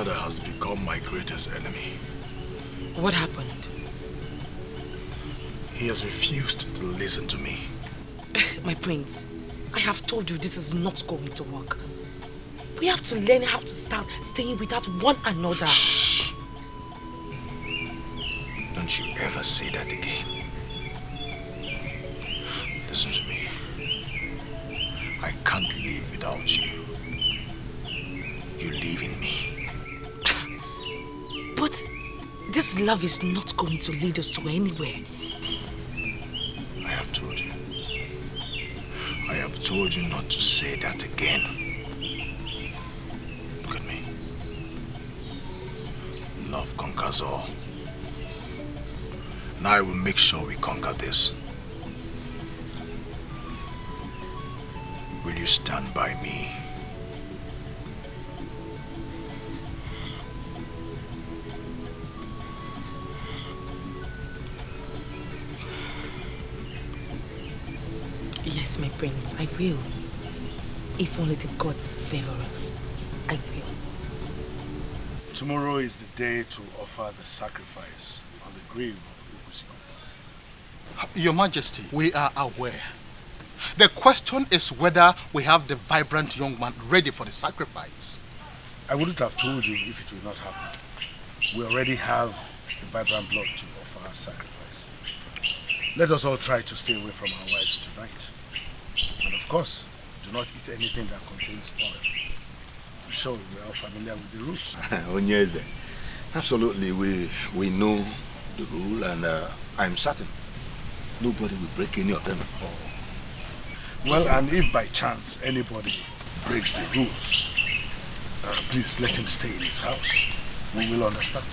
father has become my greatest enemy. What happened? He has refused to listen to me. My prince, I have told you this is not going to work. We have to learn how to start staying without one another. Shh! Don't you ever say that again. Listen to me. I can't live without you. You live in me. But this love is not going to lead us to anywhere. I have told you. I have told you not to say that again. Look at me. Love conquers all. Now I will make sure we conquer this. Will you stand by me? Yes, my prince, I will. If only the gods favor us, I will. Tomorrow is the day to offer the sacrifice on the grave of Ugusi. Your Majesty, we are aware. The question is whether we have the vibrant young man ready for the sacrifice. I wouldn't have told you if it will not happen. We already have the vibrant blood to offer our sacrifice. Let us all try to stay away from our wives tonight. And of course, do not eat anything that contains oil. I'm sure we are all familiar with the rules. Onyeze, absolutely, we know the rule, and I'm certain nobody will break any of them. Well, and if by chance anybody breaks the rules, please let him stay in his house. We will understand.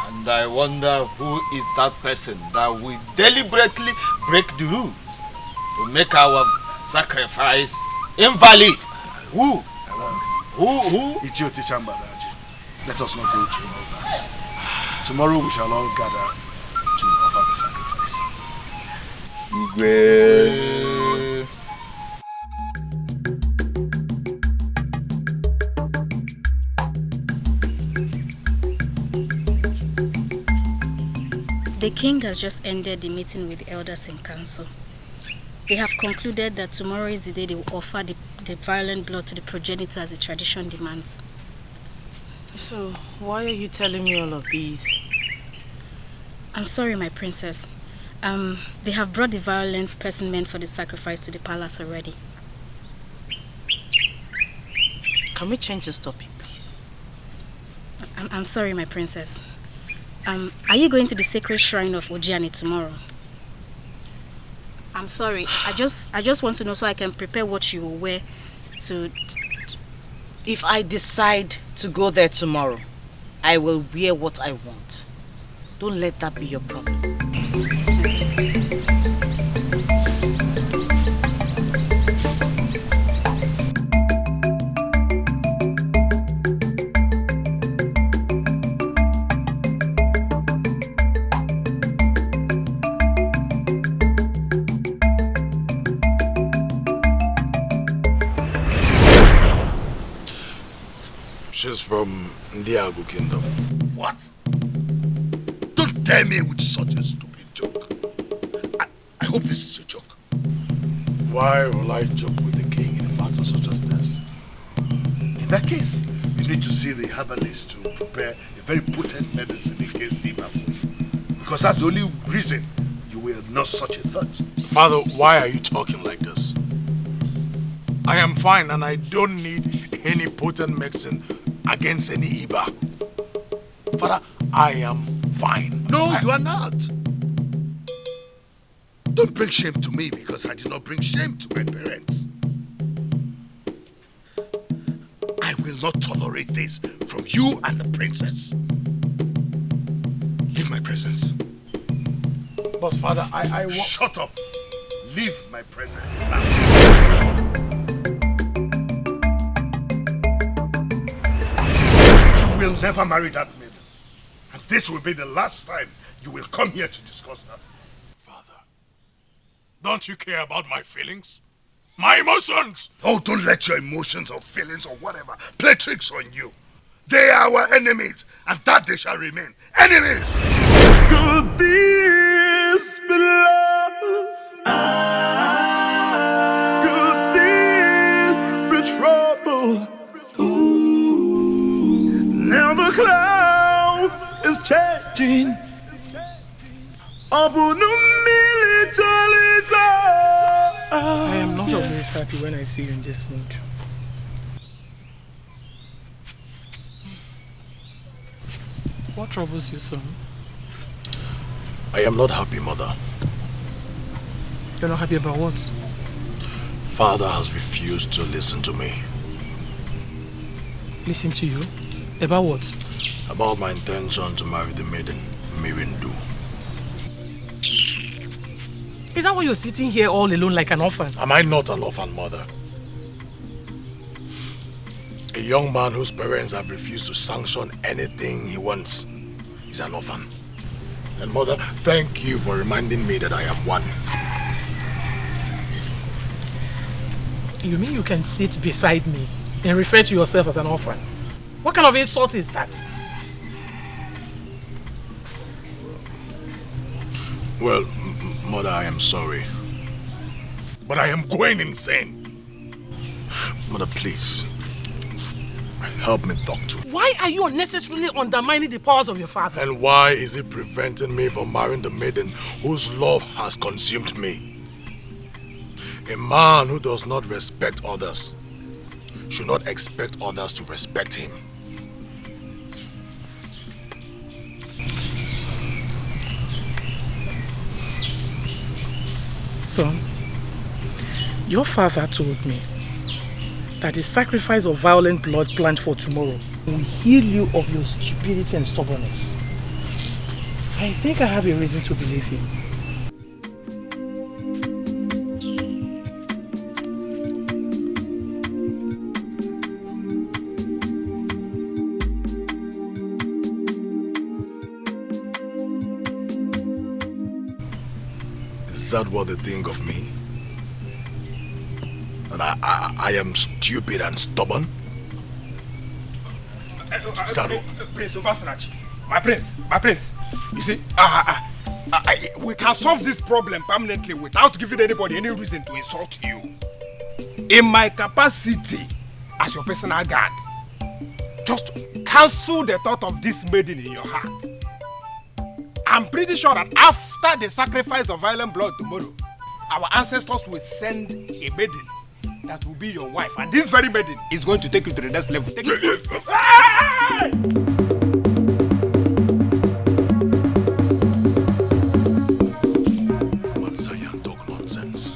And I wonder who is that person that will deliberately break the rule to make our sacrifice invalid. Who? Who? Ichioti Chambaraji. Let us not go through all that. Tomorrow we shall all gather to offer the sacrifice. Igwe. The king has just ended the meeting with the elders in council. They have concluded that tomorrow is the day they will offer the violent blood to the progenitor as the tradition demands. So, why are you telling me all of these? I'm sorry, my princess. They have brought the violent person meant for the sacrifice to the palace already. Can we change this topic, please? I'm sorry, my princess. Are you going to the sacred shrine of Ojiani tomorrow? I'm sorry. I just want to know so I can prepare what you will wear to... If I decide to go there tomorrow, I will wear what I want. Don't let that be your problem. Yes, my princess. She's from Ndiago Kingdom. What? Don't tell me with such a stupid joke. I hope this is a joke. Why will I joke with the king in a matter such as this? In that case, you need to see the herbalist to prepare a very potent medicine against the evil. Because that's the only reason you will not such a thought. Father, why are you talking like this? I am fine and I don't need any potent medicine against any Iba. Father, I am fine. No, you are not. Don't bring shame to me because I did not bring shame to my parents. I will not tolerate this from you and the princess. Leave my presence. But Father, I want... Shut up. Leave my presence now. You will never marry that maiden. And this will be the last time you will come here to discuss her. Father, don't you care about my feelings? My emotions! Oh, don't let your emotions or feelings or whatever play tricks on you. They are our enemies, and that they shall remain. Enemies! Could this be love? Could this be trouble? Ooh. Now the cloud is changing. I am not always happy when I see you in this mood. What troubles you, son? I am not happy, Mother. You're not happy about what? Father has refused to listen to me. Listen to you? About what? About my intention to marry the maiden, Mirindu. Is that why you're sitting here all alone like an orphan? Am I not an orphan, Mother? A young man whose parents have refused to sanction anything he wants is an orphan. And Mother, thank you for reminding me that I am one. You mean you can sit beside me and refer to yourself as an orphan? What kind of insult is that? Well, Mother, I am sorry. But I am going insane. Mother, please. Help me talk to him. Why are you unnecessarily undermining the powers of your father? And why is it preventing me from marrying the maiden whose love has consumed me? A man who does not respect others should not expect others to respect him. Son, your father told me that the sacrifice of violent blood planned for tomorrow will heal you of your stupidity and stubbornness. I think I have a reason to believe him. Is that what they think of me? That I am stupid and stubborn? Prince Obasanachi, my prince, you see, we can solve this problem permanently without giving anybody any reason to insult you. In my capacity as your personal guard, just cancel the thought of this maiden in your heart. I'm pretty sure that after the sacrifice of violent blood tomorrow, our ancestors will send a maiden that will be your wife, and this very maiden is going to take you to the next level. Take it. Manzaya, talk nonsense.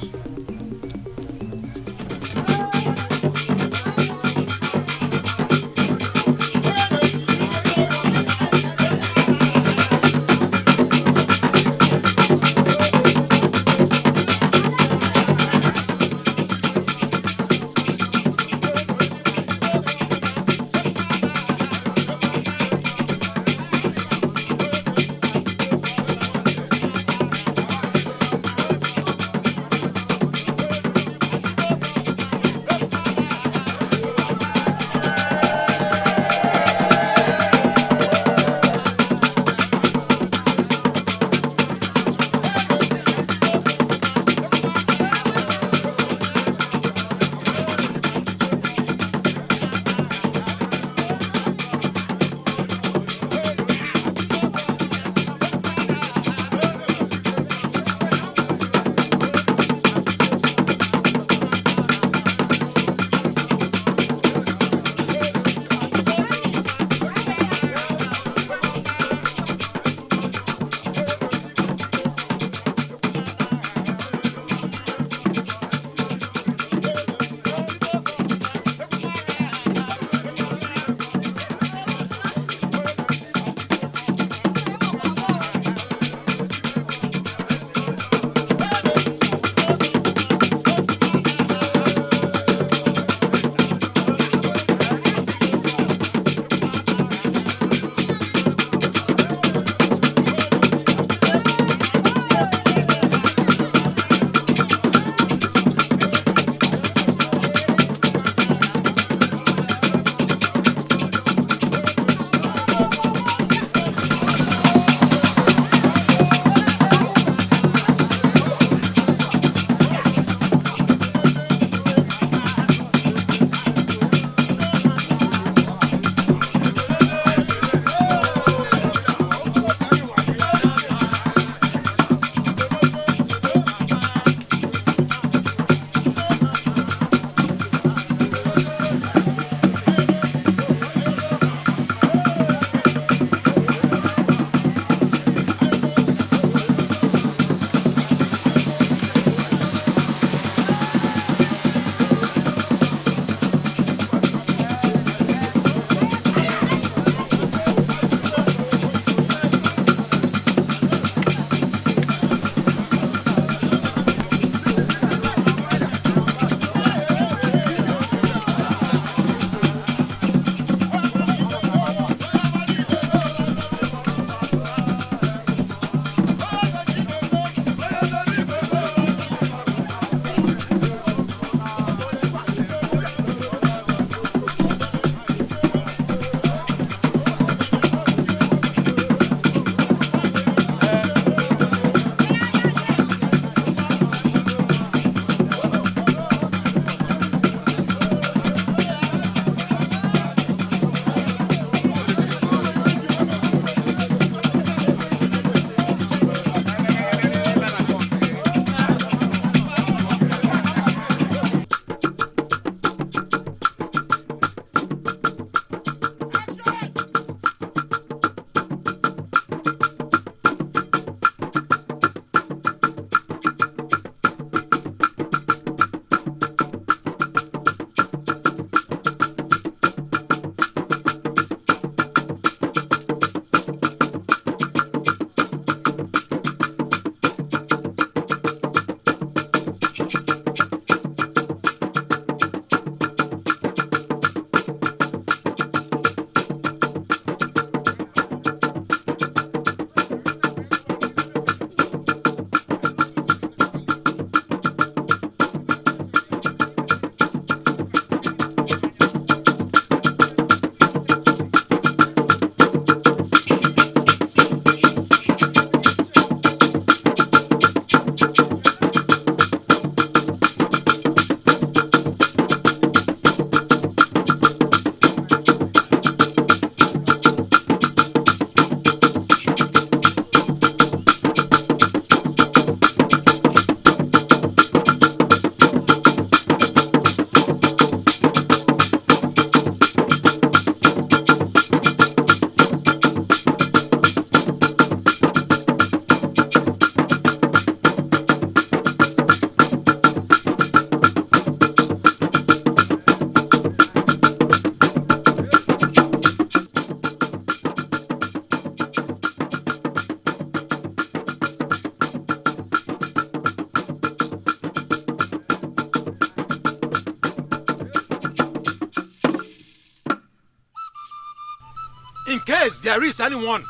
case there is anyone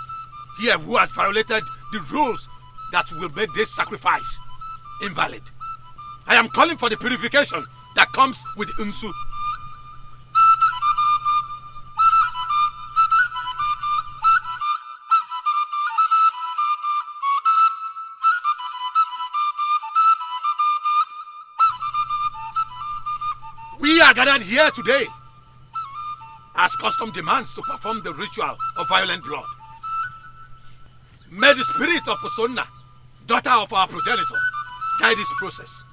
here who has violated the rules that will make this sacrifice invalid, I am calling for the purification that comes with Unsu. We are gathered here today as custom demands to perform the ritual of violent blood. May the spirit of Osonna, daughter of our progenitor, guide this process.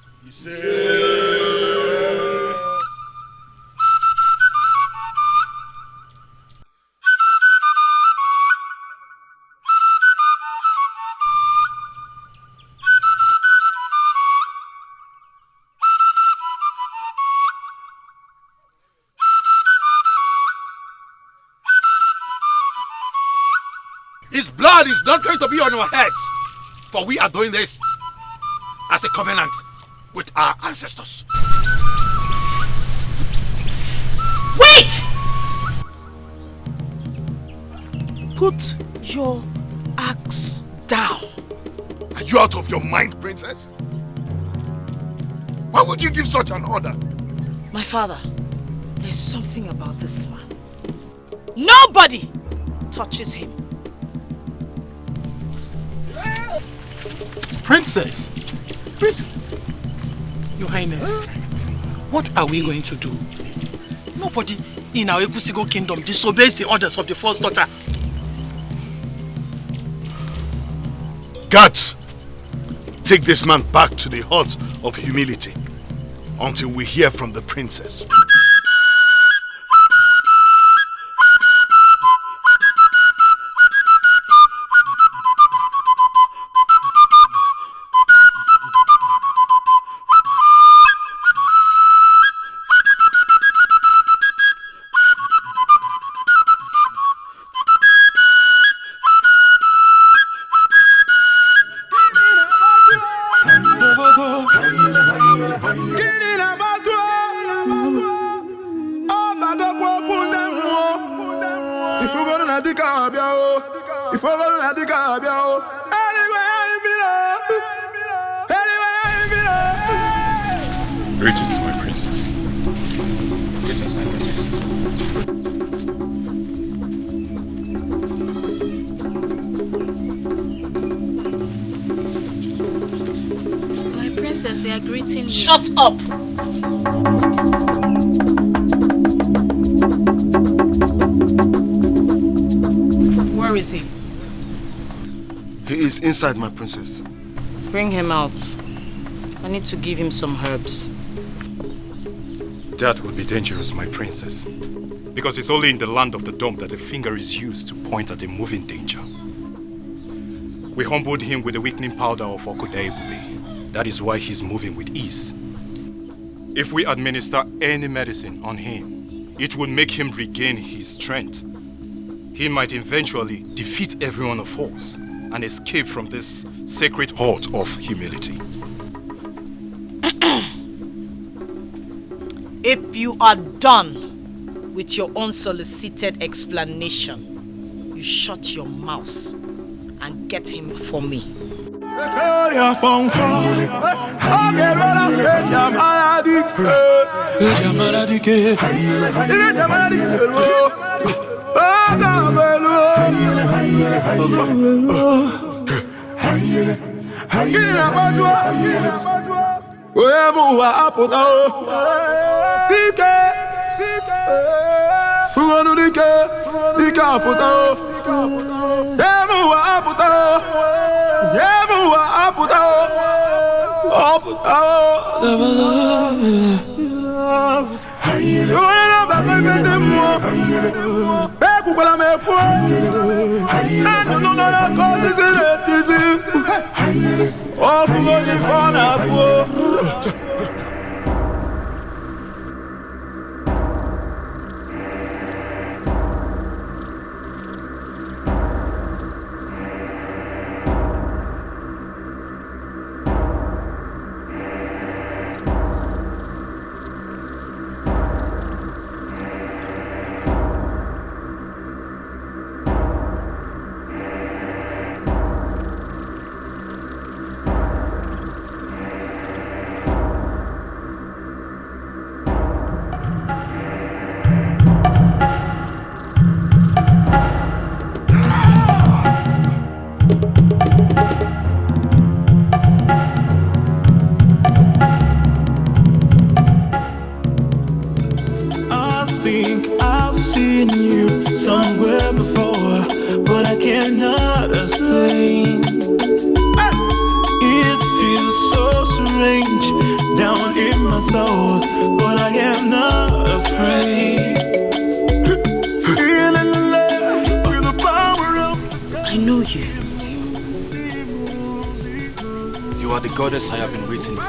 His blood is not going to be on our heads, for we are doing this as a covenant with our ancestors. Wait! Put your axe down. Are you out of your mind, princess? Why would you give such an order? My father, there's something about this man. Nobody touches him. Princess! Your Highness, what are we going to do? Nobody in our Ekusigo kingdom disobeys the orders of the first daughter. Guards, take this man back to the hut of humility until we hear from the princess. Greetings, my princess. Greetings, my princess. My princess, they are greeting you. Shut up! Where is he? He is inside, my princess. Bring him out. I need to give him some herbs. That would be dangerous, my princess. Because it's only in the land of the dumb that a finger is used to point at a moving danger. We humbled him with the weakening powder of Okodaebube. That is why he's moving with ease. If we administer any medicine on him, it will make him regain his strength. He might eventually defeat every one of us and escape from this sacred hut of humility. If you are done with your unsolicited explanation, you shut your mouth and get him for me. Dikeh, Fugonu Dikeh, Dikeh aputa, Yemu aputa, Yemu aputa, aputa. Yona bagende mo, beku kola mepo, anu no na kozi zile. Oh, Fugonu fana po. but I am not afraid. I know you. You are the goddess I have been waiting for.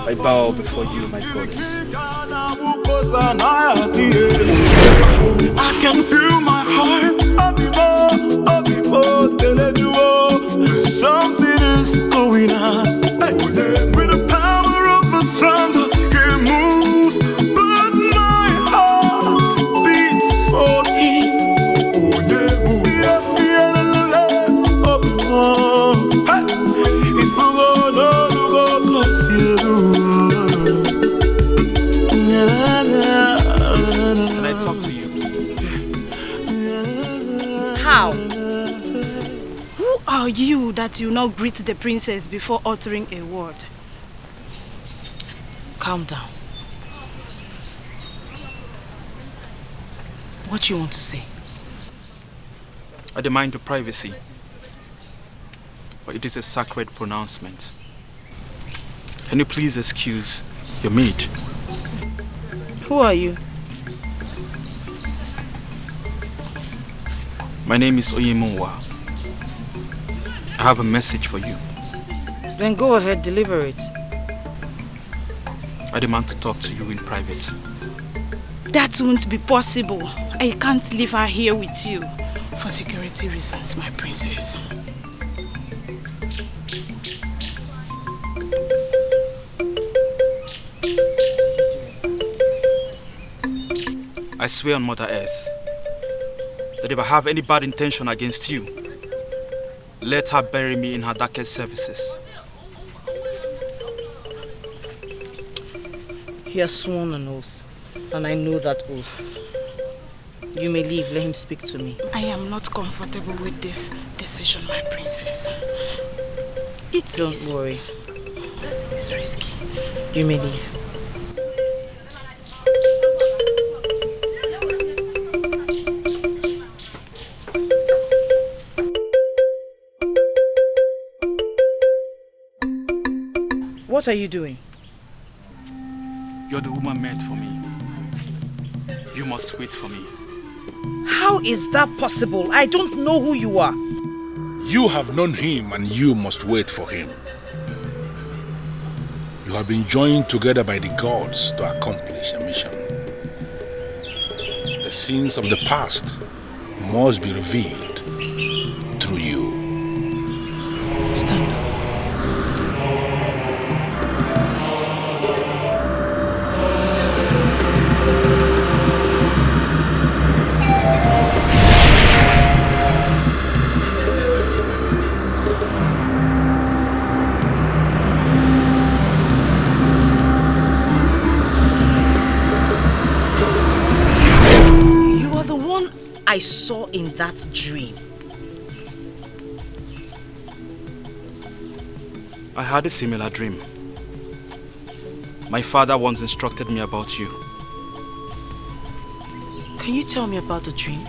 I bow before you, my goddess. I can feel my heart. Something is going on. With the power of the thunder, it moves, but my heart beats for him. Can I talk to you, please? How? Who are you that you not greet the princess before uttering a word? Calm down. What do you want to say? I demand your privacy, but it is a sacred pronouncement. Can you please excuse your maid? Who are you? My name is Oyemunwa. I have a message for you. Then go ahead, deliver it. I demand to talk to you in private. That won't be possible. I can't leave her here with you. For security reasons, my princess. I swear on Mother Earth that if I have any bad intention against you, let her bury me in her darkest services. He has sworn an oath, and I know that oath. You may leave, let him speak to me. I am not comfortable with this decision, my princess. Don't worry. It's risky. You may leave. What are you doing? You're the woman meant for me. You must wait for me. How is that possible? I don't know who you are. You have known him and you must wait for him. You have been joined together by the gods to accomplish a mission. The sins of the past must be revealed through you. Stand up. I saw in that dream. I had a similar dream. My father once instructed me about you. Can you tell me about the dream?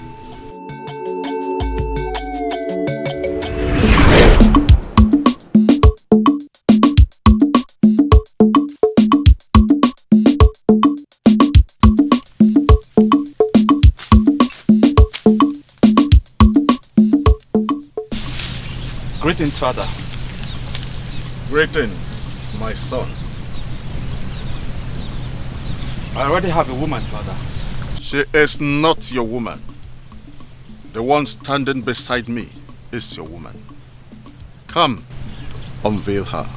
Greetings, Father. Greetings, my son. I already have a woman, Father. She is not your woman. The one standing beside me is your woman. Come, unveil her.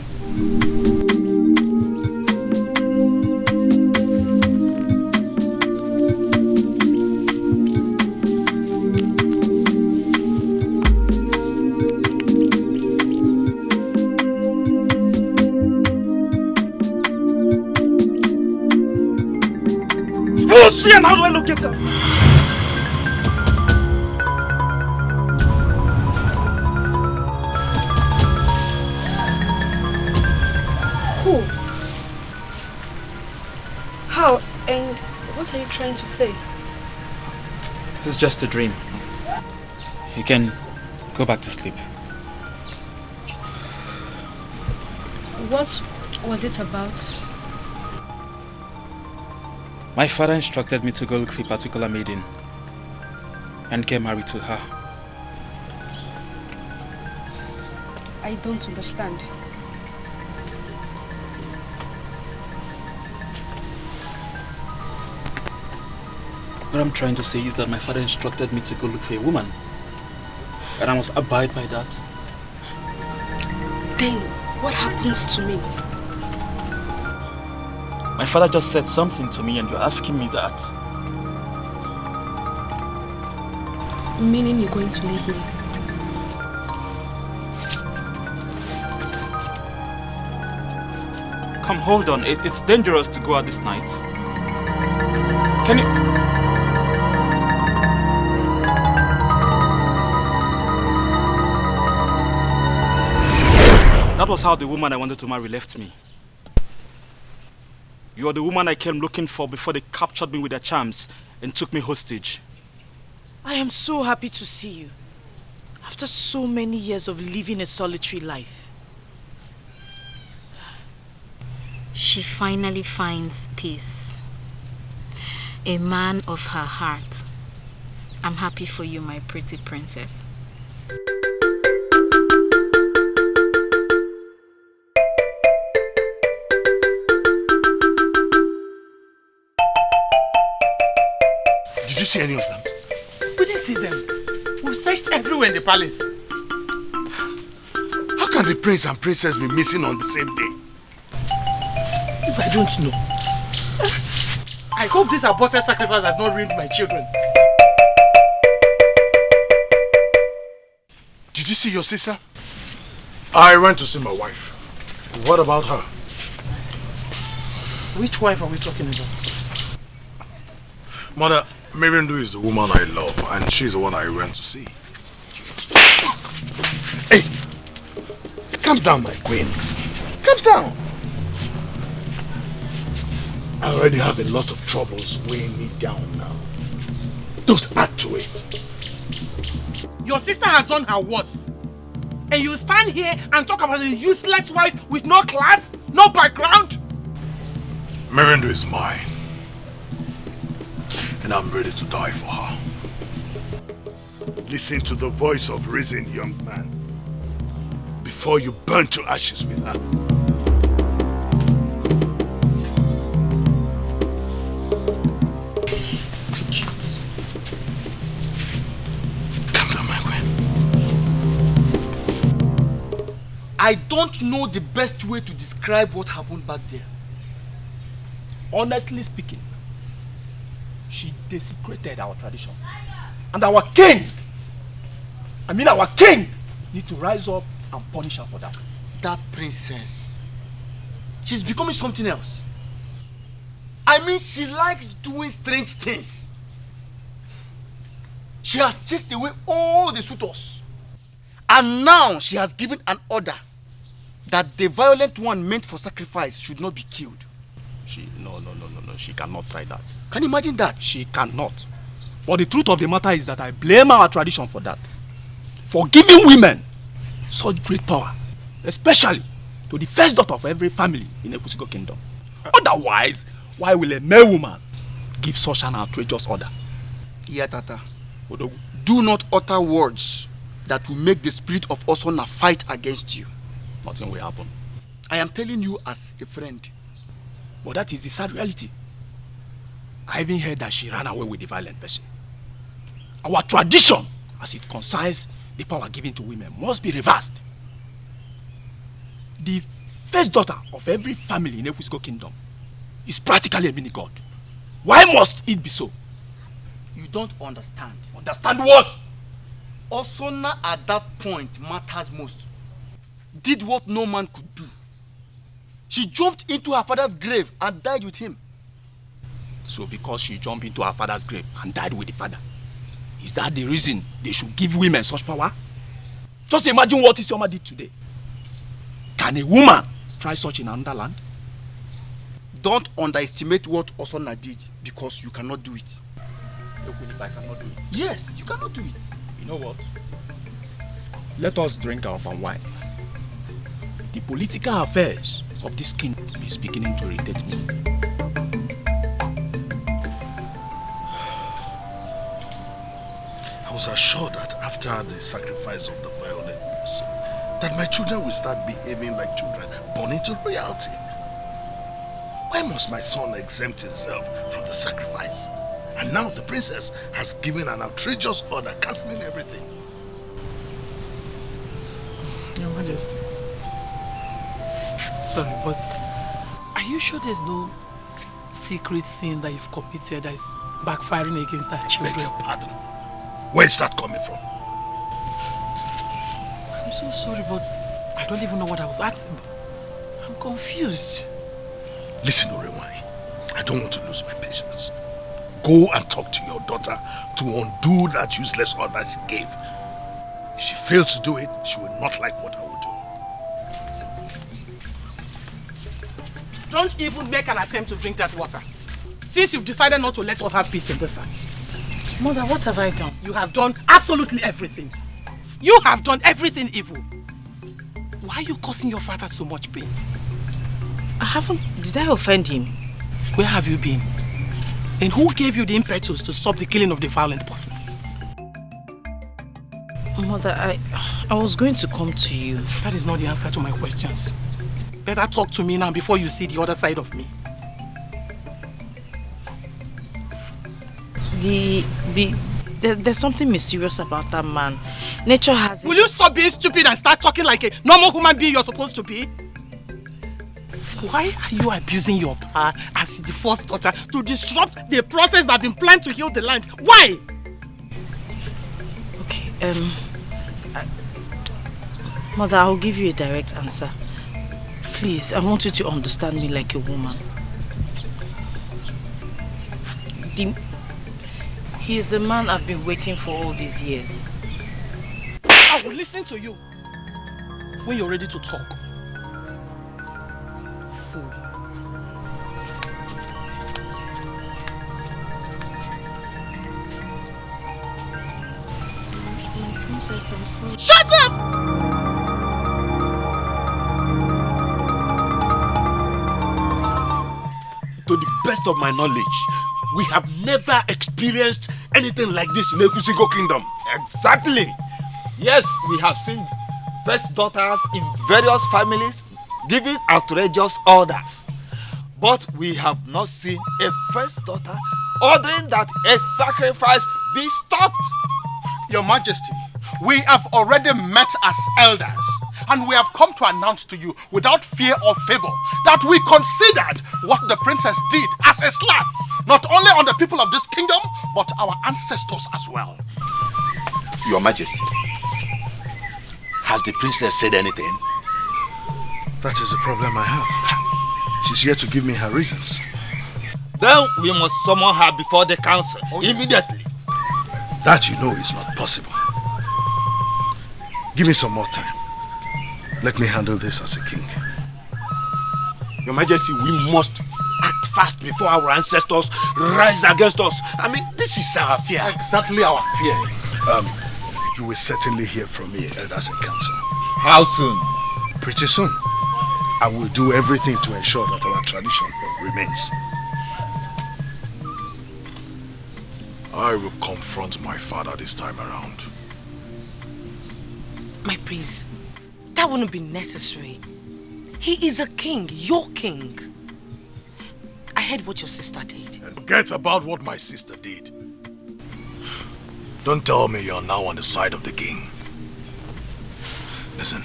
Who is she and how do I locate her? Who? How? And what are you trying to say? This is just a dream. You can go back to sleep. What was it about? My father instructed me to go look for a particular maiden and get married to her. I don't understand. What I'm trying to say is that my father instructed me to go look for a woman. And I must abide by that. Then, what happens to me? My father just said something to me and you're asking me that. Meaning you're going to leave me? Come, hold on. It's dangerous to go out this night. Can you... That was how the woman I wanted to marry left me. You are the woman I came looking for before they captured me with their charms and took me hostage. I am so happy to see you. After so many years of living a solitary life. She finally finds peace. A man of her heart. I'm happy for you, my pretty princess. Did you see any of them? We didn't see them. We've searched everywhere in the palace. How can the prince and princess be missing on the same day? I don't know. I hope this aborted sacrifice has not ruined my children. Did you see your sister? I went to see my wife. What about her? Which wife are we talking about? Mother, Miriam is the woman I love, and she's the one I went to see. Hey! Calm down, my queen. Calm down. I already have a lot of troubles weighing me down now. Don't add to it. Your sister has done her worst. And you stand here and talk about a useless wife with no class, no background? Miriam is mine. And I'm ready to die for her. Listen to the voice of reason, young man, before you burn to ashes with her. Come down, my queen. I don't know the best way to describe what happened back there. Honestly speaking, she desecrated our tradition. And our king, need to rise up and punish her for that. That princess, she's becoming something else. I mean, she likes doing strange things. She has chased away all the suitors. And now she has given an order that the violent one meant for sacrifice should not be killed. No, she cannot try that. Can you imagine that? She cannot. But the truth of the matter is that I blame our tradition for that. For giving women such great power, especially to the first daughter of every family in Ekwusigo Kingdom. Otherwise, why will a male woman give such an outrageous order? Yeah, Tata. Do not utter words that will make the spirit of Osona fight against you. Nothing will happen. I am telling you as a friend. But that is the sad reality. I even heard that she ran away with the violent person. Our tradition, as it concerns the power given to women, must be reversed. The first daughter of every family in Ekwusigo Kingdom is practically a mini-god. Why must it be so? You don't understand. Understand what? Osona at that point matters most. Did what no man could do. She jumped into her father's grave and died with him. So because she jumped into her father's grave and died with the father, is that the reason they should give women such power? Just imagine what Chioma did today. Can a woman try such in another land? Don't underestimate what Osona did, because you cannot do it. Look, if I cannot do it. Yes, you cannot do it. You know what? Let us drink our palm wine. The political affairs of this kingdom is beginning to irritate me. I was assured that after the sacrifice of the violent person, that my children will start behaving like children born into royalty. Why must my son exempt himself from the sacrifice? And now the princess has given an outrageous order cancelling everything. Your Majesty. Sorry, but are you sure there's no secret sin that you've committed that is backfiring against our children? Beg your pardon. Where is that coming from? I'm so sorry, but I don't even know what I was asking. I'm confused. Listen, Orewai, I don't want to lose my patience. Go and talk to your daughter to undo that useless order she gave. If she fails to do it, she will not like what I will do. Don't even make an attempt to drink that water. Since you've decided not to let us have peace in this house. Mother, what have I done? You have done absolutely everything. You have done everything evil. Why are you causing your father so much pain? I haven't... Did I offend him? Where have you been? And who gave you the impetus to stop the killing of the violent person? Mother, I was going to come to you. That is not the answer to my questions. Better talk to me now before you see the other side of me. There's something mysterious about that man. Nature has... Will you stop being stupid and start talking like a normal human being you're supposed to be? Why are you abusing your power as the first daughter to disrupt the process that's been planned to heal the land? Why? Okay, Mother, I'll give you a direct answer. Please, I want you to understand me like a woman. He is the man I've been waiting for all these years. I will listen to you when you're ready to talk. Fool. Princess, I'm sorry. Shut up! To the best of my knowledge, we have never experienced anything like this in Ekusigo Kingdom. Exactly. Yes, we have seen first daughters in various families giving outrageous orders. But we have not seen a first daughter ordering that a sacrifice be stopped. Your Majesty, we have already met as elders, and we have come to announce to you without fear or favor that we considered what the princess did as a slap, not only on the people of this kingdom, but our ancestors as well. Your Majesty, has the princess said anything? That is the problem I have. She's here to give me her reasons. Then we must summon her before the council immediately. That you know is not possible. Give me some more time. Let me handle this as a king. Your Majesty, we must act fast before our ancestors rise against us. I mean, this is our fear. Exactly our fear. You will certainly hear from me, elders in council. How soon? Pretty soon. I will do everything to ensure that our tradition remains. I will confront my father this time around. My prince, that wouldn't be necessary. He is a king, your king. I heard what your sister did. Forget about what my sister did. Don't tell me you're now on the side of the king. Listen,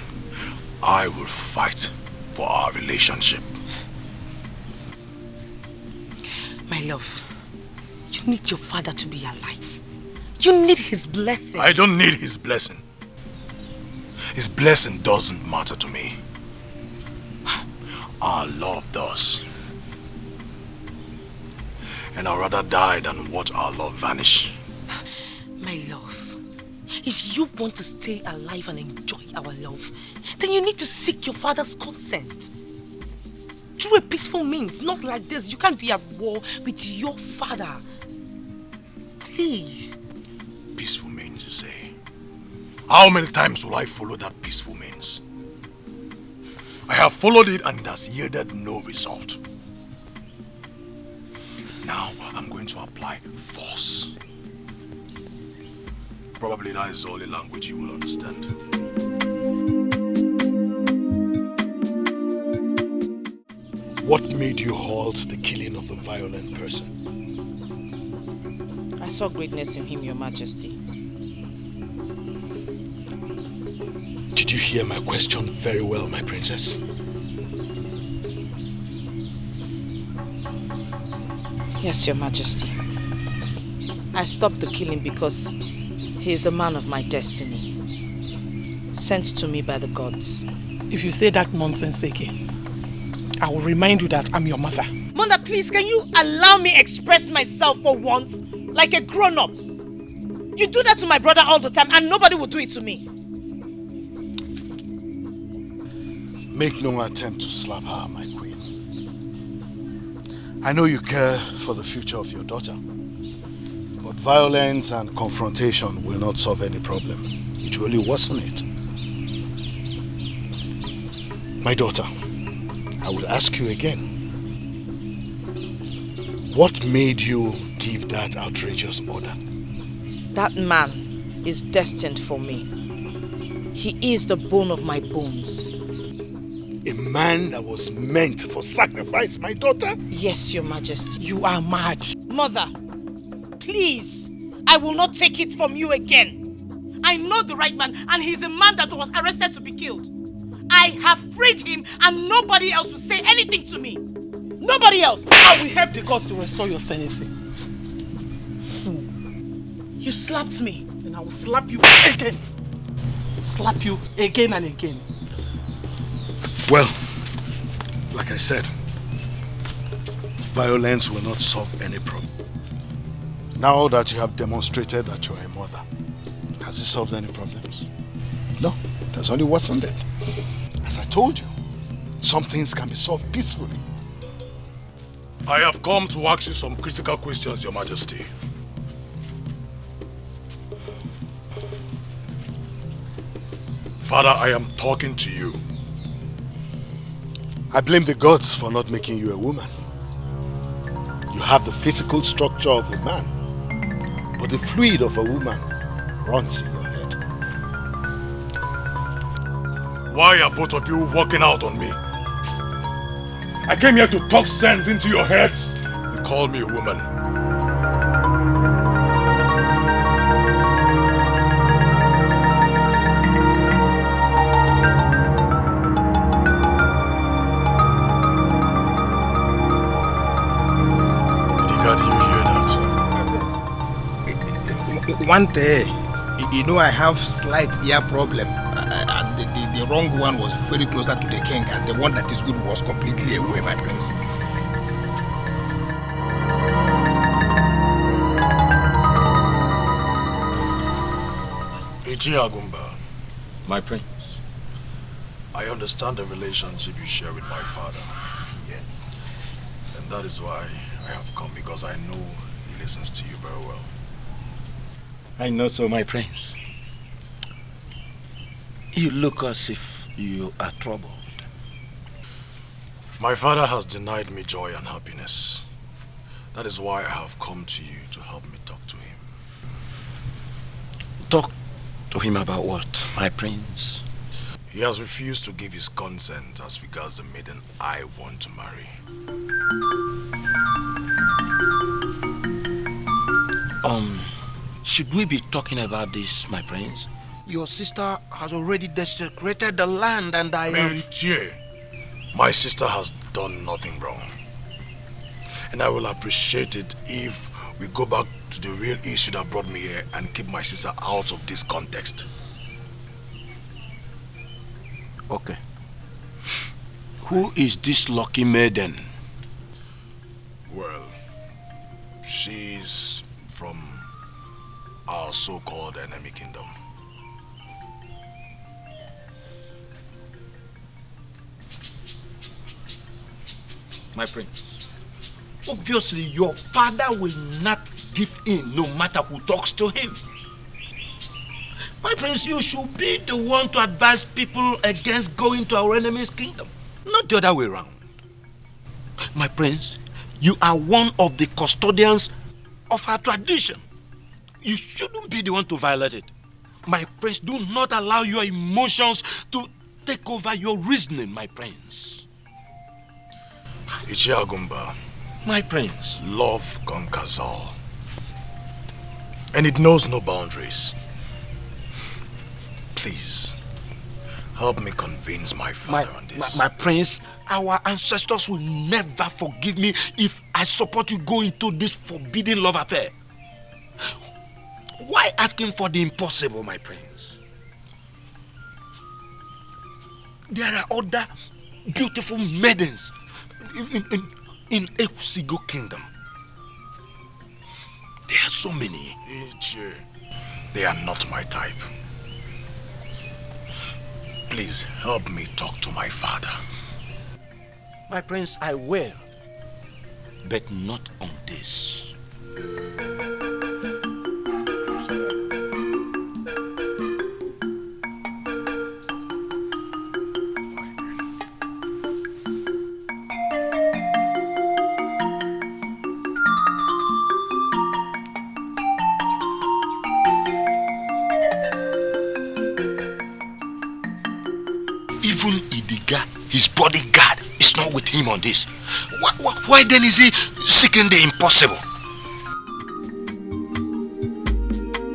I will fight for our relationship. My love, you need your father to be alive. You need his blessing. I don't need his blessing. His blessing doesn't matter to me. Our love does. And I'd rather die than watch our love vanish. My love, if you want to stay alive and enjoy our love, then you need to seek your father's consent. Through a peaceful means, not like this. You can't be at war with your father. Please. Peaceful means, you say? How many times will I follow that peaceful means? I have followed it and it has yielded no result. Now I'm going to apply force. Probably that is the only language you will understand. What made you halt the killing of the violent person? I saw greatness in him, Your Majesty. Did you hear my question very well, my princess? Yes, Your Majesty. I stopped the killing because he is a man of my destiny, sent to me by the gods. If you say that nonsense again, I will remind you that I'm your mother. Mother, please, can you allow me express myself for once, like a grown-up? You do that to my brother all the time and nobody will do it to me. Make no attempt to slap her, my queen. I know you care for the future of your daughter, but violence and confrontation will not solve any problem. It will only worsen it. My daughter, I will ask you again. What made you give that outrageous order? That man is destined for me. He is the bone of my bones. A man that was meant for sacrifice, my daughter? Yes, Your Majesty. You are mad. Mother, please, I will not take it from you again. I know the right man and he's the man that was arrested to be killed. I have freed him and nobody else will say anything to me. Nobody else. I will help the gods to restore your sanity. Fool. You slapped me. And I will slap you again. Slap you again and again. Well, like I said, violence will not solve any problem. Now that you have demonstrated that you are a mother, has it solved any problems? No, it has only worsened it. As I told you, some things can be solved peacefully. I have come to ask you some critical questions, Your Majesty. Father, I am talking to you. I blame the gods for not making you a woman. You have the physical structure of a man, but the fluid of a woman runs in your head. Why are both of you walking out on me? I came here to talk sense into your heads. You call me a woman. One day, you know, I have slight ear problem. And the wrong one was very closer to the king, and the one that is good was completely away, my prince. My prince. I understand the relationship you share with my father. Yes. And that is why I have come, because I know he listens to you very well. I know so, my prince. You look as if you are troubled. My father has denied me joy and happiness. That is why I have come to you to help me talk to him. Talk to him about what, my prince? He has refused to give his consent as regards the maiden I want to marry. Should we be talking about this, my prince? Your sister has already desecrated the land and I am... My sister has done nothing wrong. And I will appreciate it if we go back to the real issue that brought me here and keep my sister out of this context. Okay. Who is this lucky maiden? Well, she's from our so-called enemy kingdom. My prince, obviously your father will not give in no matter who talks to him. My prince, you should be the one to advise people against going to our enemy's kingdom. not the other way around. My prince, you are one of the custodians of our tradition. You shouldn't be the one to violate it. My prince, do not allow your emotions to take over your reasoning, my prince. Ichiagumba. My prince. Love conquers all. And it knows no boundaries. Please, help me convince my father on this. My prince, our ancestors will never forgive me if I support you go into this forbidden love affair. Why asking for the impossible, my prince? There are other beautiful maidens in Ekusigo kingdom. There are so many. They are not my type. Please help me talk to my father. My prince, I will, but not on this. Even Idiga, his bodyguard, is not with him on this. Why then is he seeking the impossible?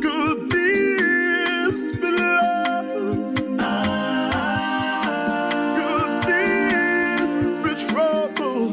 Could this be love? Could this be trouble?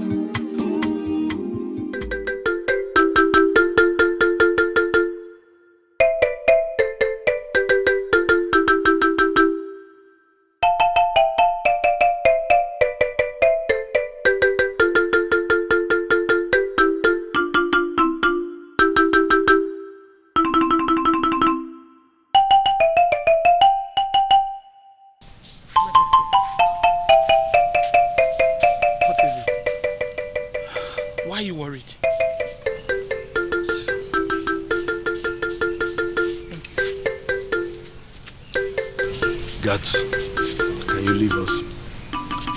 Can you leave us?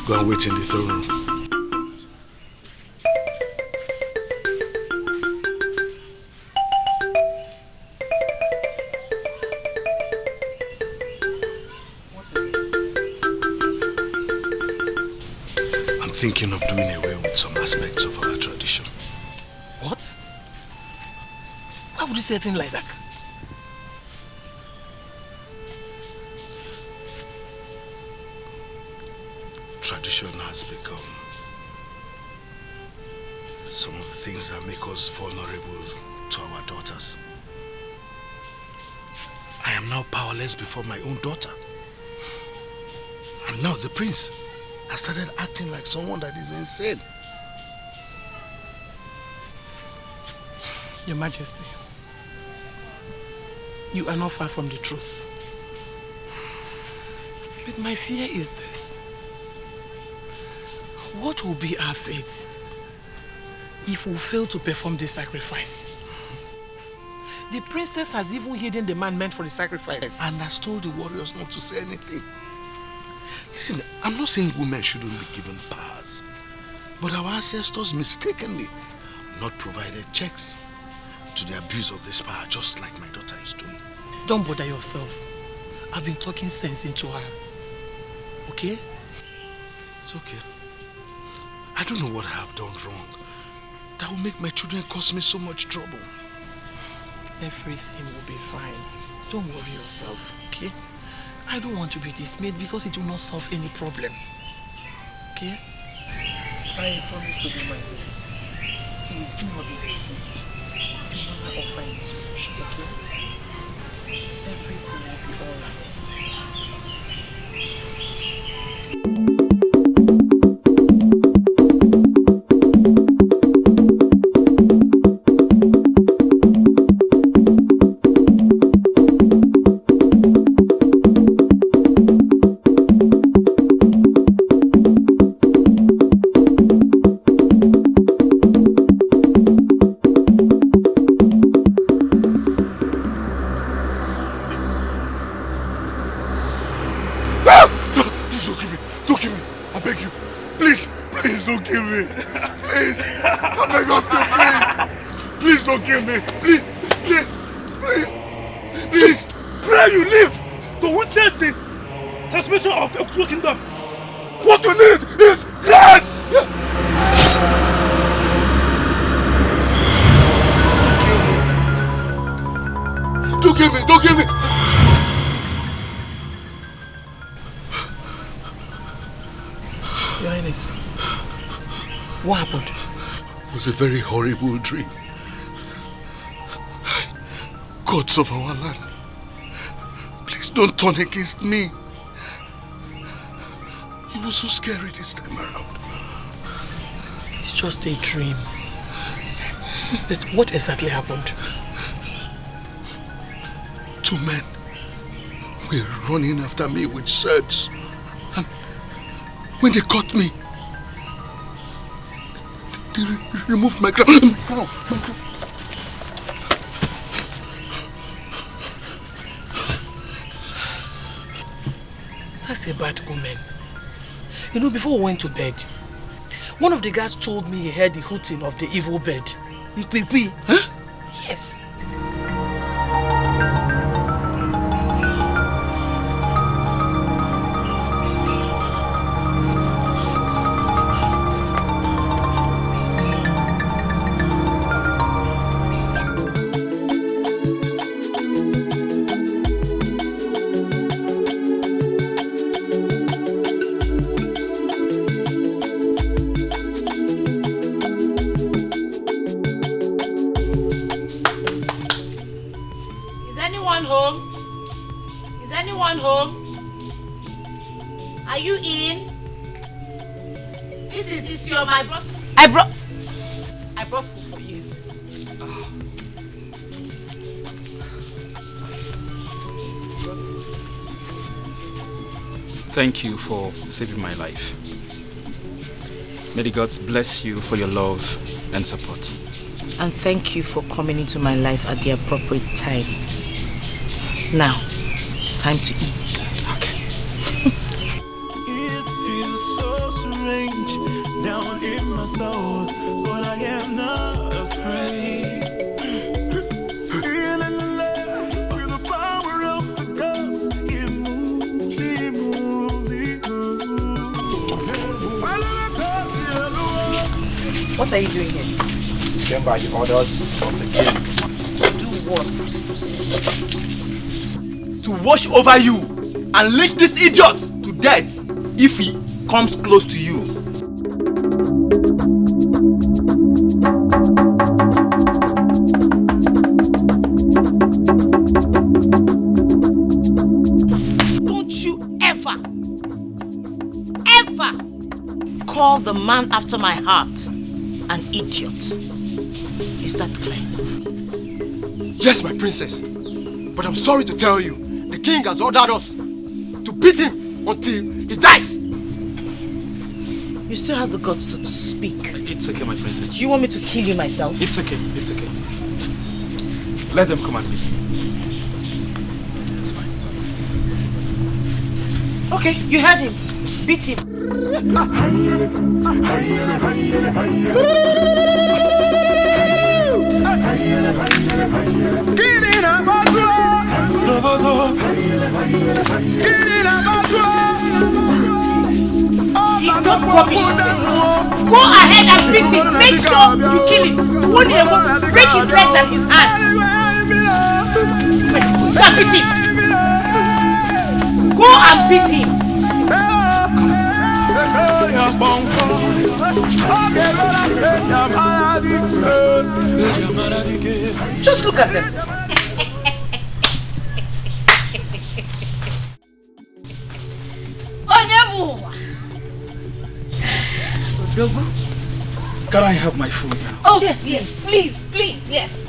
Go and wait in the throne room. I'm thinking of doing away with some aspects of our tradition. What? Why would you say a thing like that? Tradition has become some of the things that make us vulnerable to our daughters. I am now powerless before my own daughter. And now the prince has started acting like someone that is insane. Your Majesty, you are not far from the truth. But my fear is this. What will be our fate if we fail to perform this sacrifice? The princess has even hidden the man meant for the sacrifice. And has told the warriors not to say anything. Listen, I'm not saying women shouldn't be given powers. But our ancestors mistakenly not provided checks to the abuse of this power, just like my daughter is doing. Don't bother yourself. I've been talking sense into her. Okay? It's okay. I don't know what I have done wrong. That will make my children cause me so much trouble. Everything will be fine. Don't worry yourself, okay? I don't want to be dismayed because it will not solve any problem. Okay? I promise to do my best. Please do not be dismayed. Do not offer any solution, okay? Everything will be alright. I beg of you, please. Please don't kill me. Please, please, please, please. Pray you live to witness the transmission of a true kingdom. What you need is blood! Don't kill me! Don't kill me! Your Highness, what happened? It was a very horrible dream. Gods of our land, please don't turn against me. It was so scary this time around. It's just a dream. But what exactly happened? 2 men were running after me with swords. And when they caught me, they removed my crown. That's a bad omen. You know, before we went to bed, one of the guys told me he heard the hooting of the evil bird. Ikwipi. Huh? Yes. I brought food for you. Thank you for saving my life. May the gods bless you for your love and support. And thank you for coming into my life at the appropriate time. Now, time to eat. Okay. It feels so strange down in my soul, but I am not afraid. With the power of the gods, it moves, it moves, it moves. What are you doing here? Came by the orders of the king. To do what? To watch over you and lynch this idiot to death if he comes close to you. Don't you ever call the man after my heart an idiot. Is that clear? Yes, my princess. But I'm sorry to tell you, the king has ordered us to beat him until he dies. You still have the guts to speak. It's okay, my princess. Do you want me to kill you myself? It's okay, it's okay. Let them come and beat him. It's fine. Okay, you heard him. Beat him. What rubbish is this? Go ahead and beat him. Make sure you kill him. One day, break his legs and his hands. Go and beat him. Go and beat him. Just look at them. Can I have my food now? Oh, yes, please, yes.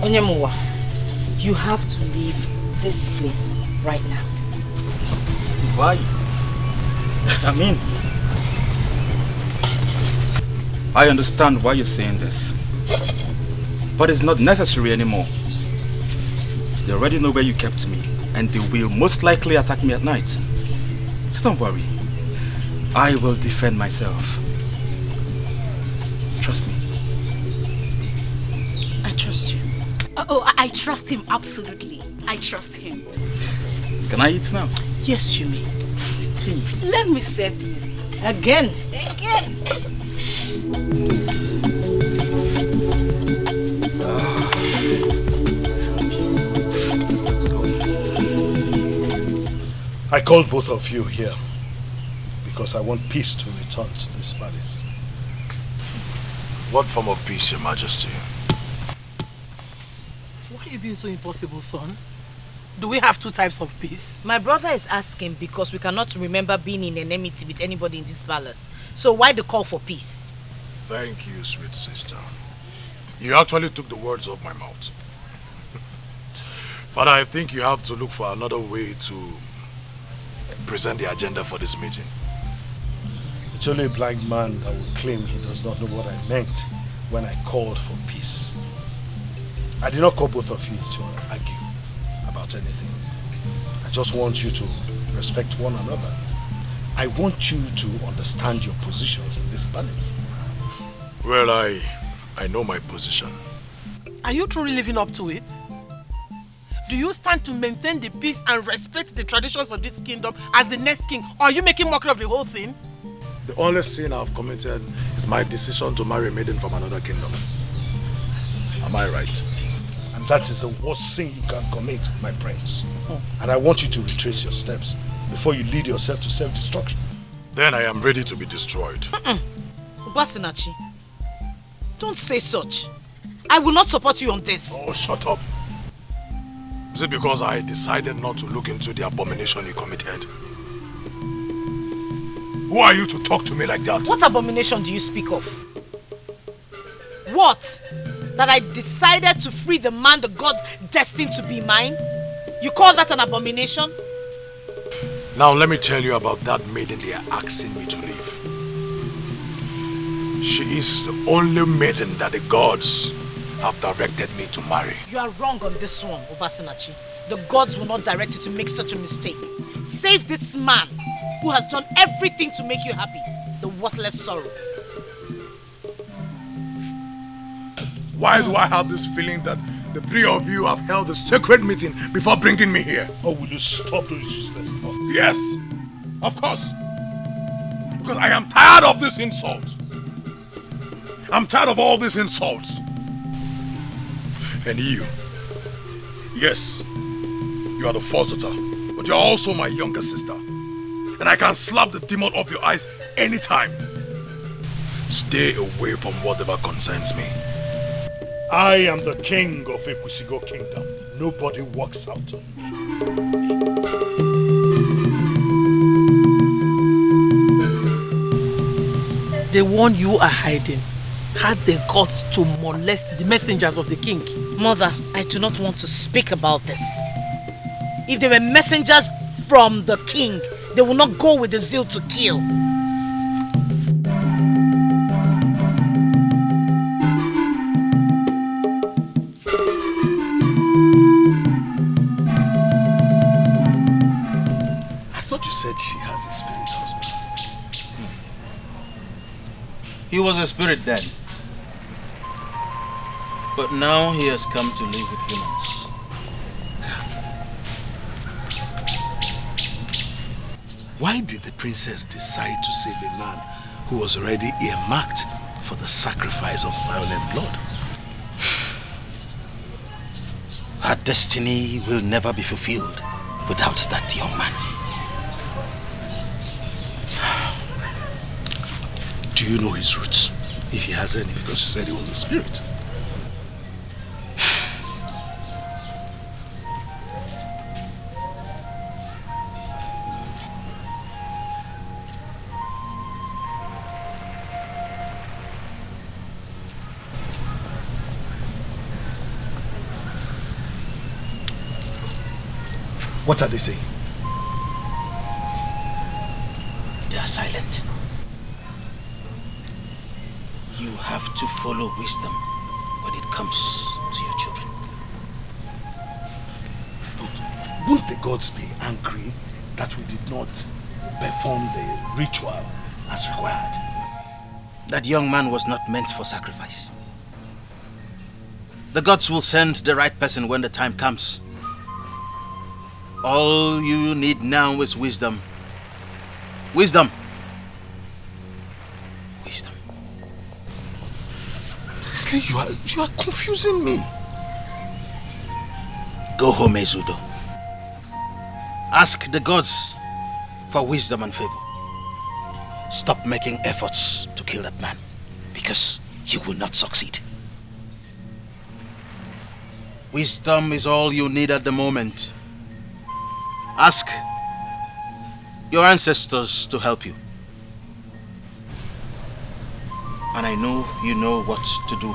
Onyemuwa, you have to leave this place right now. Why? I mean, I understand why you're saying this, but it's not necessary anymore. They already know where you kept me, and they will most likely attack me at night. So don't worry. I will defend myself. Trust me. I trust you. Oh, I trust him, absolutely. I trust him. Can I eat now? Yes, you may. Please. Let me serve you. Again. Again. Let's go. I called both of you here because I want peace to return to this palace. What form of peace, Your Majesty? Why are you being so impossible, son? Do we have two types of peace? My brother is asking because we cannot remember being in enmity with anybody in this palace. So why the call for peace? Thank you, sweet sister. You actually took the words off my mouth. Father, I think you have to look for another way to present the agenda for this meeting. It's only a blind man that will claim he does not know what I meant when I called for peace. I did not call both of you to argue about anything. I just want you to respect one another. I want you to understand your positions in this palace. Well, I know my position. Are you truly living up to it? Do you stand to maintain the peace and respect the traditions of this kingdom as the next king? Or are you making mockery of the whole thing? The only sin I've committed is my decision to marry a maiden from another kingdom. Am I right? And that is the worst sin you can commit, my prince. And I want you to retrace your steps before you lead yourself to self-destruction. Then I am ready to be destroyed. Ubasinachi, don't say such. I will not support you on this. Oh, shut up. Is it because I decided not to look into the abomination you committed? Who are you to talk to me like that? What abomination do you speak of? What? That I decided to free the man the gods destined to be mine? You call that an abomination? Now let me tell you about that maiden they are asking me to leave. She is the only maiden that the gods have directed me to marry. You are wrong on this one, Ubasinachi. The gods will not direct you to make such a mistake. Save this man who has done everything to make you happy. The worthless sorrow. Why do I have this feeling that the three of you have held a sacred meeting before bringing me here? Oh, will you stop those useless thoughts? Yes, of course. Because I am tired of this insult. I'm tired of all these insults. And you, yes, you are the first daughter, but you are also my younger sister. And I can slap the demon off your eyes anytime. Stay away from whatever concerns me. I am the king of Ekwusigo Kingdom. Nobody walks out on me. The one you are hiding had the guts to molest the messengers of the king. Mother, I do not want to speak about this. If they were messengers from the king, they will not go with the zeal to kill. I thought you said she has a spirit husband. He was a spirit then. But now he has come to live with humans. Why did the princess decide to save a man who was already earmarked for the sacrifice of violent blood? Her destiny will never be fulfilled without that young man. Do you know his roots? If he has any, because you said he was a spirit. What are they saying? They are silent. You have to follow wisdom when it comes to your children. the gods be angry that we did not perform the ritual as required? That young man was not meant for sacrifice. The gods will send the right person when the time comes. All you need now is wisdom. Wisdom. Wisdom. Leslie, you are confusing me. Go home, Ezudo. Ask the gods for wisdom and favor. Stop making efforts to kill that man, because you will not succeed. Wisdom is all you need at the moment. Ask your ancestors to help you. And I know you know what to do.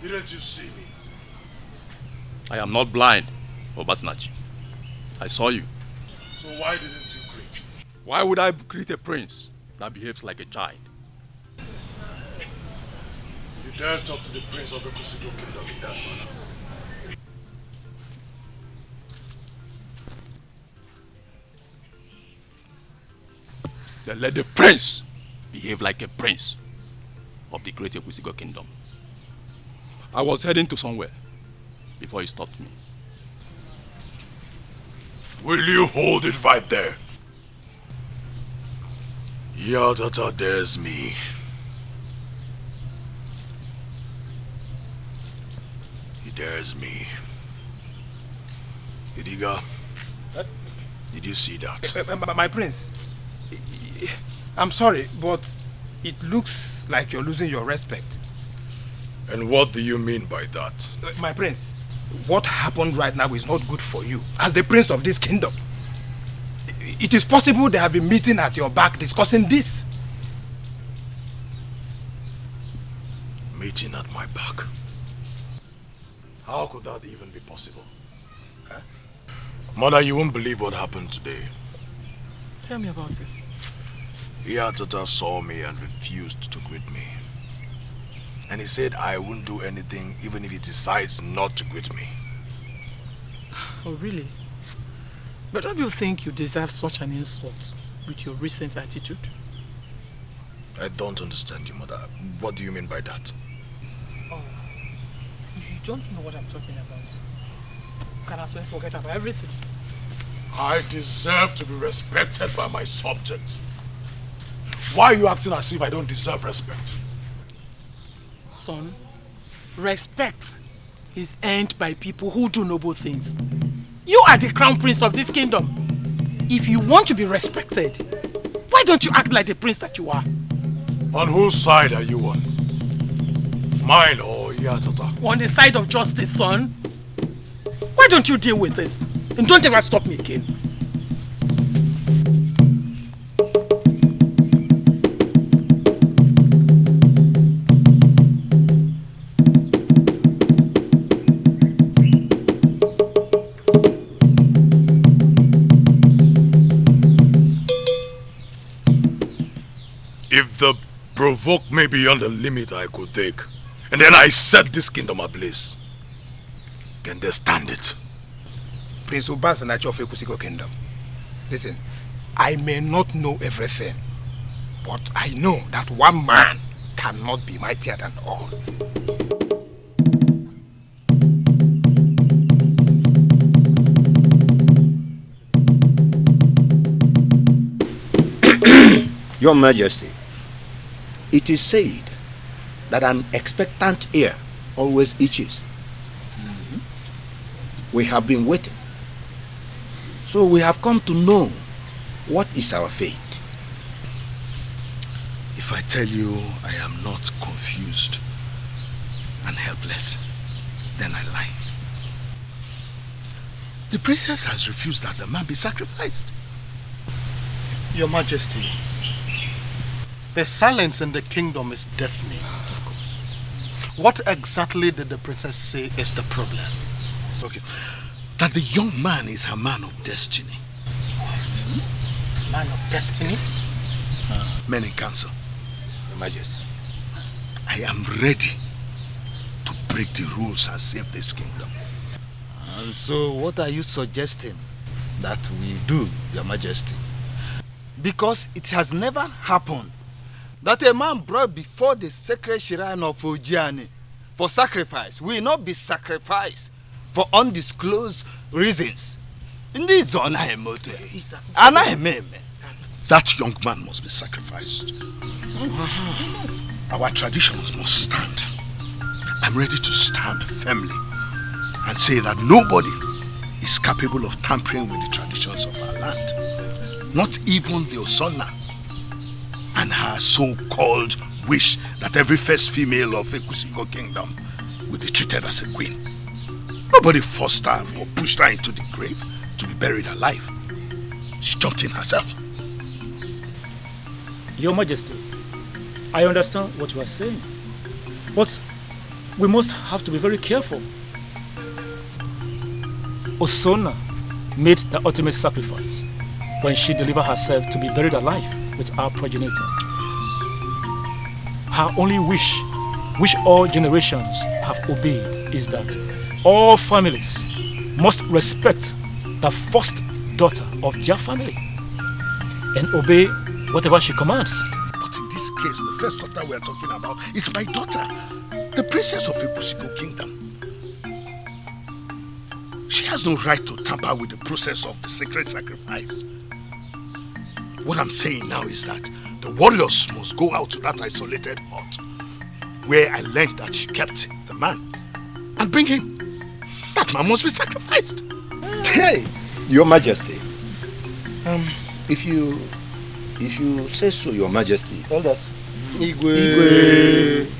Didn't you see me? I am not blind, Obasnachi. I saw you. So why didn't you greet? Why would I greet a prince that behaves like a child? You dare talk to the prince of the Kusido kingdom in that manner? Then let the prince behave like a prince of the great Ekusigo kingdom. I was heading to somewhere before he stopped me. Will you hold it right there? Yatata dares me. He dares me. Idiga, did you see that? My prince, I'm sorry, but it looks like you're losing your respect. And what do you mean by that? My prince, what happened right now is not good for you as the prince of this kingdom. It is possible they have been meeting at your back discussing this. Meeting at my back? How could that even be possible? Huh? Mother, you won't believe what happened today. Tell me about it. Yatata saw me and refused to greet me. And he said I won't do anything even if he decides not to greet me. Oh, really? But don't you think you deserve such an insult with your recent attitude? I don't understand you, Mother. What do you mean by that? Oh, if you don't know what I'm talking about, you can as well forget about everything. I deserve to be respected by my subjects. Why are you acting as if I don't deserve respect? Son, respect is earned by people who do noble things. You are the crown prince of this kingdom. If you want to be respected, why don't you act like the prince that you are? On whose side are you on? Mine or Yatata? On the side of justice, son. Why don't you deal with this? And don't ever stop me again. If the provoke me beyond the limit I could take, and then I set this kingdom ablaze, can they stand it? Prince Obasanachi of Ekusigo Kingdom. Listen, I may not know everything, but I know that one man cannot be mightier than all. Your Majesty, it is said that an expectant ear always itches. We have been waiting. So we have come to know what is our fate. If I tell you I am not confused and helpless, then I lie. The princess has refused that the man be sacrificed. Your Majesty, the silence in the kingdom is deafening. Of course. What exactly did the princess say is the problem? Okay. that the young man is a man of destiny. What? Man of destiny? Men in council. Your Majesty. I am ready to break the rules and save this kingdom. And so what are you suggesting that we do, Your Majesty? Because it has never happened that a man brought before the sacred shrine of Ojiani for sacrifice will not be sacrificed for undisclosed reasons. That young man must be sacrificed. Our traditions must stand. I'm ready to stand firmly and say that nobody is capable of tampering with the traditions of our land. Not even the Osonna and her so-called wish that every first female of Ekusigo kingdom will be treated as a queen. Nobody forced her or pushed her into the grave to be buried alive. She jumped in herself. Your Majesty, I understand what you are saying, but we must have to be very careful. Osonna made the ultimate sacrifice when she delivered herself to be buried alive with our progenitor. Her only wish, which all generations have obeyed, is that all families must respect the first daughter of their family and obey whatever she commands. But in this case, the first daughter we are talking about is my daughter, the princess of Ekusigo kingdom. She has no right to tamper with the process of the sacred sacrifice. What I'm saying now is that the warriors must go out to that isolated hut where I learned that she kept the man and bring him. That man must be sacrificed. Hey, Your Majesty. If you say so, Your Majesty. Elders. Igwe.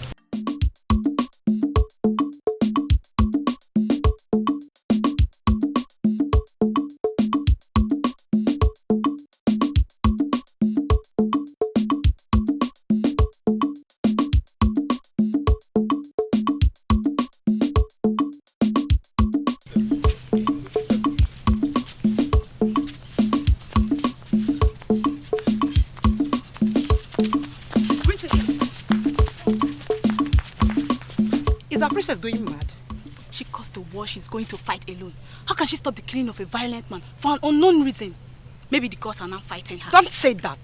Princess going mad? She caused the war she's going to fight alone. How can she stop the killing of a violent man for an unknown reason? Maybe the gods are now fighting her. Don't say that.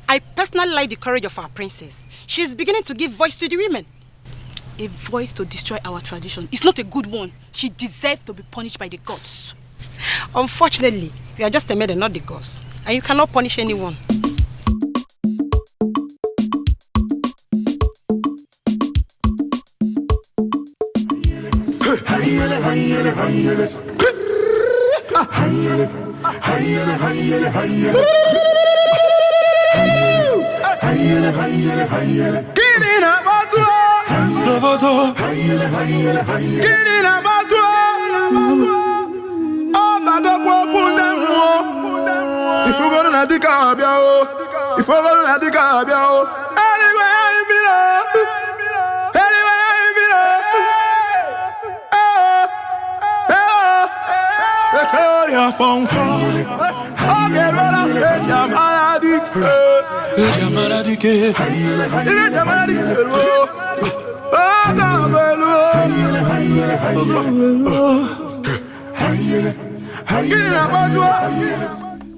I personally like the courage of our princess. She's beginning to give voice to the women. A voice to destroy our tradition is not a good one. She deserves to be punished by the gods. Unfortunately, we are just a maiden, not the gods. And you cannot punish anyone.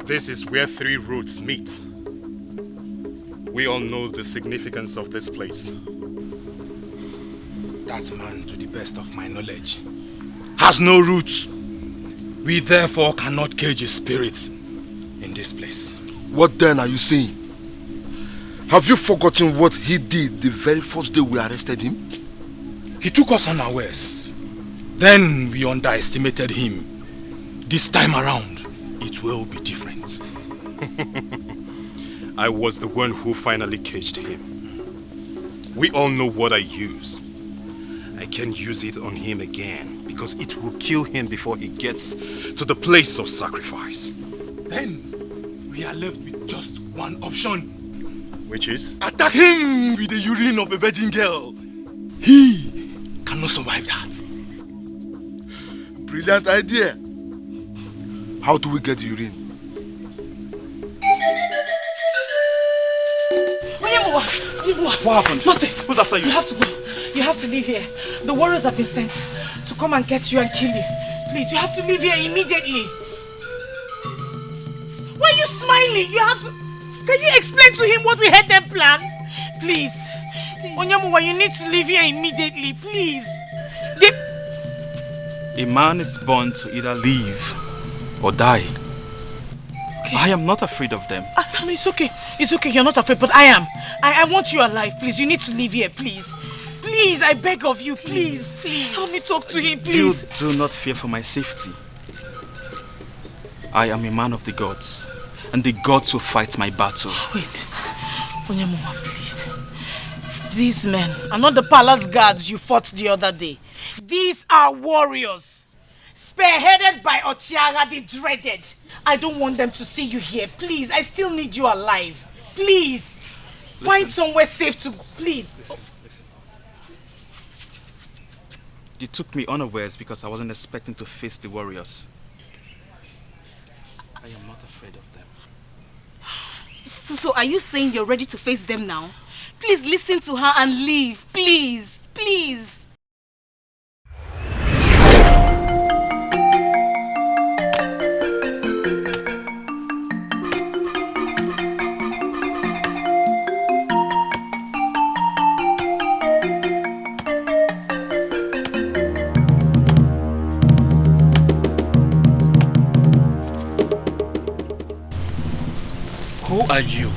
This is where three roads meet. We all know the significance of this place. That man, to the best of my knowledge, has no roots. We therefore cannot cage his spirits in this place. What then are you saying? Have you forgotten what he did the very first day we arrested him? He took us unawares. Then we underestimated him. This time around, it will be different. I was the one who finally caged him. We all know what I use. I can't use it on him again because it will kill him before he gets to the place of sacrifice. Then we are left with just one option. Which is? Attack him with the urine of a virgin girl. He cannot survive that. Brilliant idea. How do we get the urine? What happened? Nothing. Who's after you? You have to go. You have to leave here. The warriors have been sent to come and get you and kill you. Please, you have to leave here immediately. Why are you smiling? You have to... Can you explain to him what we had them plan? Please. Onyamuwa, you need to leave here immediately. Please. A man is born to either live or die. Okay. I am not afraid of them. No, it's okay. It's okay. You're not afraid, but I am. I want you alive, please. You need to leave here, please. Please, I beg of you, please. Please. Help me talk to him, please. You do not fear for my safety. I am a man of the gods, and the gods will fight my battle. Wait. Onyamuwa, please. These men are not the palace guards you fought the other day. These are warriors, spearheaded by Ochiara the Dreaded. I don't want them to see you here. Please, I still need you alive. Please. Listen. Find somewhere safe to go. Please. Listen. You took me unawares because I wasn't expecting to face the warriors. I am not afraid of them. So are you saying you're ready to face them now? Please listen to her and leave. Please. Please. Who are you?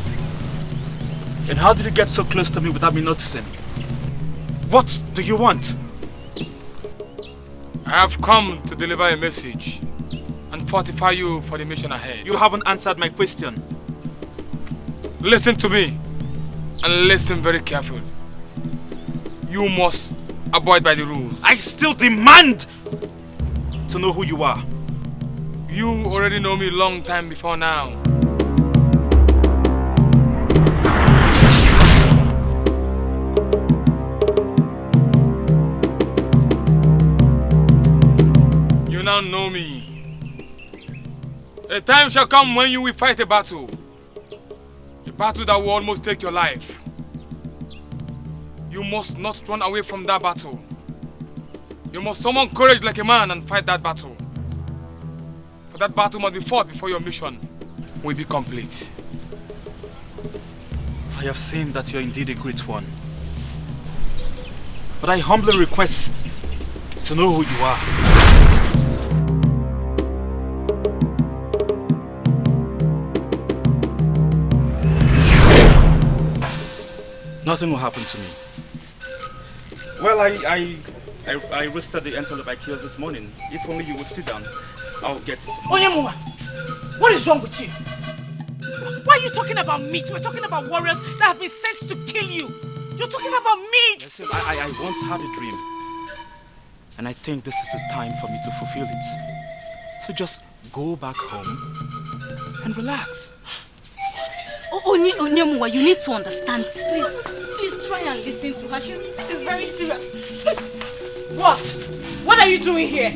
And how did you get so close to me without me noticing? What do you want? I have come to deliver a message and fortify you for the mission ahead. You haven't answered my question. Listen to me and listen very carefully. You must abide by the rules. I still demand to know who you are. You already know me long time before now. You now know me. A time shall come when you will fight a battle. A battle that will almost take your life. You must not run away from that battle. You must summon courage like a man and fight that battle. For that battle must be fought before your mission will be complete. I have seen that you are indeed a great one. But I humbly request to know who you are. Nothing will happen to me. Well, I roasted the antelope I killed this morning. If only you would sit down, I'll get you some. Onyamuwa, what is wrong with you? Why are you talking about meat? We're talking about warriors that have been sent to kill you. You're talking about meat. Listen, I once had a dream. And I think this is the time for me to fulfill it. So just go back home and relax. Onyamuwa, you need to understand. Please try and listen to her. This is very serious. What? What are you doing here?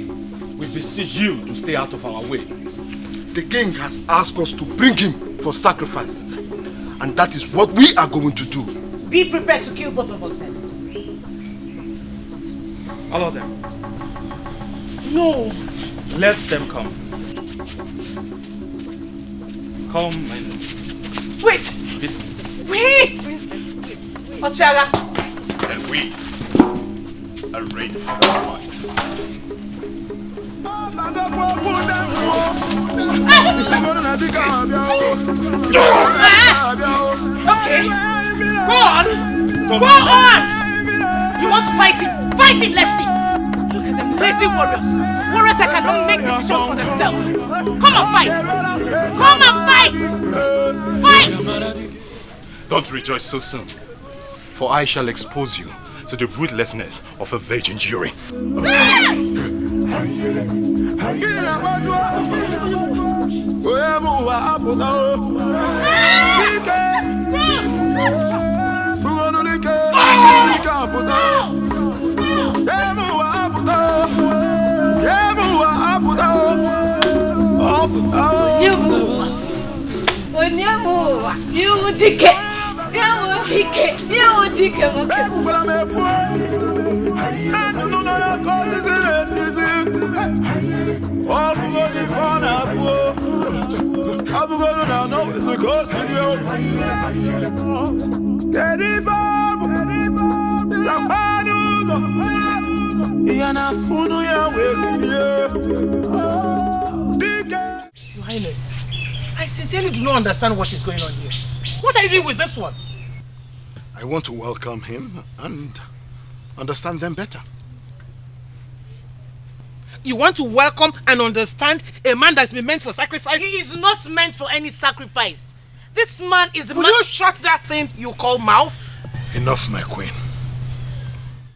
We beseech you to stay out of our way. The king has asked us to bring him for sacrifice. And that is what we are going to do. Be prepared to kill both of us then. All of them. No. Let them come. Come and... Wait! Wait! Ochiara! And we are ready for the fight. Okay. Go on! Go on! You want to fight him? Fight him, let's see! Look at them lazy warriors. Warriors that cannot make decisions for themselves. Come and fight! Come and fight! Fight! Don't rejoice so soon, for I shall expose you to the ruthlessness of a virgin jury. Your Highness, I sincerely do not understand what is going on here. What are you doing with this one? I want to welcome him and understand them better. You want to welcome and understand a man that's been meant for sacrifice? He is not meant for any sacrifice. This man is the man... Will you shut that thing you call mouth? Enough, my queen.